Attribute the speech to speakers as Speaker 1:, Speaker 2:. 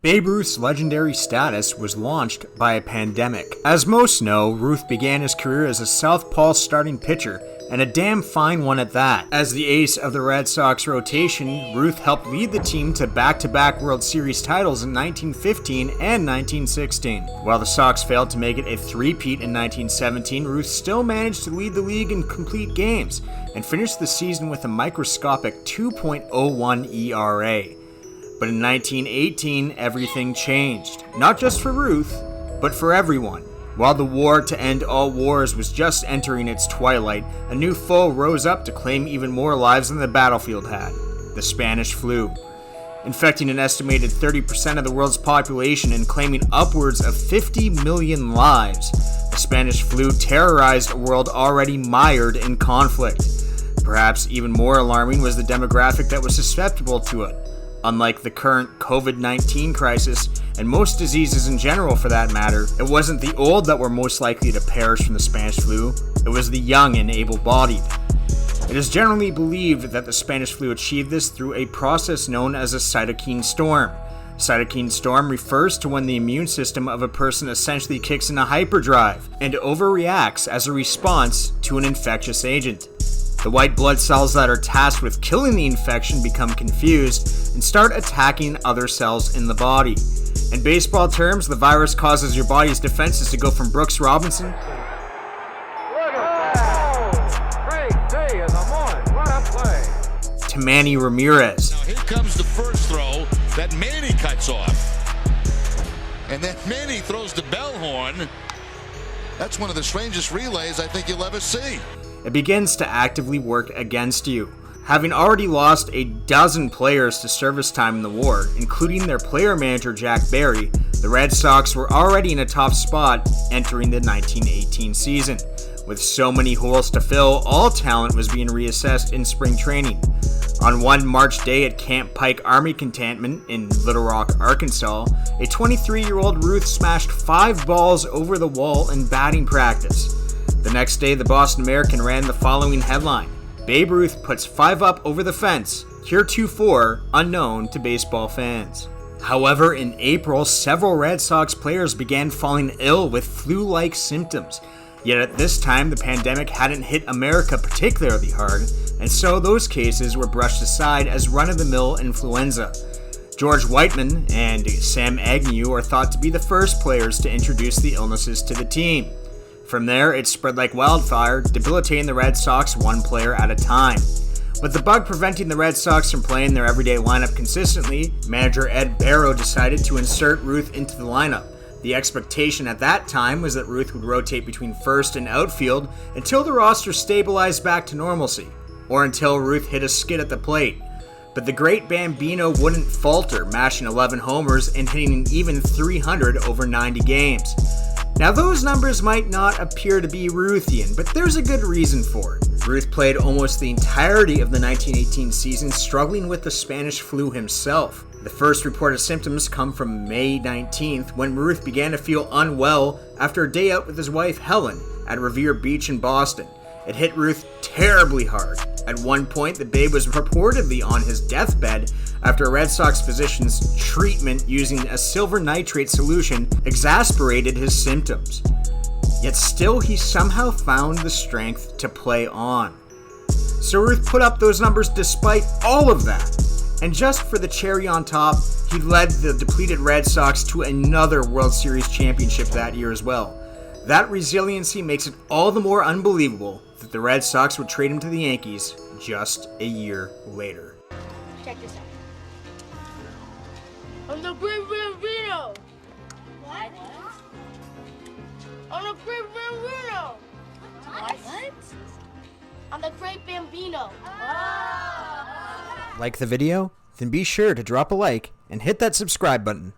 Speaker 1: Babe Ruth's legendary status was launched by a pandemic. As most know, Ruth began his career as a southpaw starting pitcher, and a damn fine one at that. As the ace of the Red Sox rotation, Ruth helped lead the team to back-to-back World Series titles in 1915 and 1916. While the Sox failed to make it a three-peat in 1917, Ruth still managed to lead the league in complete games, and finished the season with a microscopic 2.01 ERA. But in 1918, everything changed. Not just for Ruth, but for everyone. While the war to end all wars was just entering its twilight, a new foe rose up to claim even more lives than the battlefield had: the Spanish flu. Infecting an estimated 30% of the world's population and claiming upwards of 50 million lives, the Spanish flu terrorized a world already mired in conflict. Perhaps even more alarming was the demographic that was susceptible to it. Unlike the current COVID-19 crisis, and most diseases in general for that matter, it wasn't the old that were most likely to perish from the Spanish flu, it was the young and able-bodied. It is generally believed that the Spanish flu achieved this through a process known as a cytokine storm. Cytokine storm refers to when the immune system of a person essentially kicks in a hyperdrive and overreacts as a response to an infectious agent. The white blood cells that are tasked with killing the infection become confused and start attacking other cells in the body. In baseball terms, the virus causes your body's defenses to go from Brooks Robinson to Manny Ramirez.
Speaker 2: Now here comes the first throw that Manny cuts off. And then Manny throws the bell horn. That's one of the strangest relays I think you'll ever see.
Speaker 1: It begins to actively work against you. Having already lost a dozen players to service time in the war, including their player manager Jack Barry, the Red Sox were already in a tough spot entering the 1918 season. With so many holes to fill, all talent was being reassessed in spring training. On one March day at Camp Pike Army Cantonment in Little Rock, Arkansas, a 23-year-old Ruth smashed 5 balls over the wall in batting practice. The next day, the Boston American ran the following headline: Babe Ruth puts 5 up over the fence, heretofore unknown to baseball fans. However, in April, several Red Sox players began falling ill with flu-like symptoms. Yet at this time, the pandemic hadn't hit America particularly hard, and so those cases were brushed aside as run-of-the-mill influenza. George Whiteman and Sam Agnew are thought to be the first players to introduce the illnesses to the team. From there, it spread like wildfire, debilitating the Red Sox one player at a time. With the bug preventing the Red Sox from playing their everyday lineup consistently, manager Ed Barrow decided to insert Ruth into the lineup. The expectation at that time was that Ruth would rotate between first and outfield until the roster stabilized back to normalcy, or until Ruth hit a skid at the plate. But the great Bambino wouldn't falter, mashing 11 homers and hitting an even 300 over 90 games. Now those numbers might not appear to be Ruthian, but there's a good reason for it. Ruth played almost the entirety of the 1918 season struggling with the Spanish flu himself. The first reported symptoms come from May 19th, when Ruth began to feel unwell after a day out with his wife Helen at Revere Beach in Boston. It hit Ruth terribly hard. At one point, the babe was reportedly on his deathbed after a Red Sox physician's treatment using a silver nitrate solution exasperated his symptoms. Yet still, he somehow found the strength to play on. So Ruth put up those numbers despite all of that. And just for the cherry on top, he led the depleted Red Sox to another World Series championship that year as well. That resiliency makes it all the more unbelievable that the Red Sox would trade him to the Yankees just a year later.
Speaker 3: Check this out. I'm the Great Bambino! What? I'm the Great Bambino! What? I'm the Great Bambino.
Speaker 1: Like the video? Then be sure to drop a like and hit that subscribe button.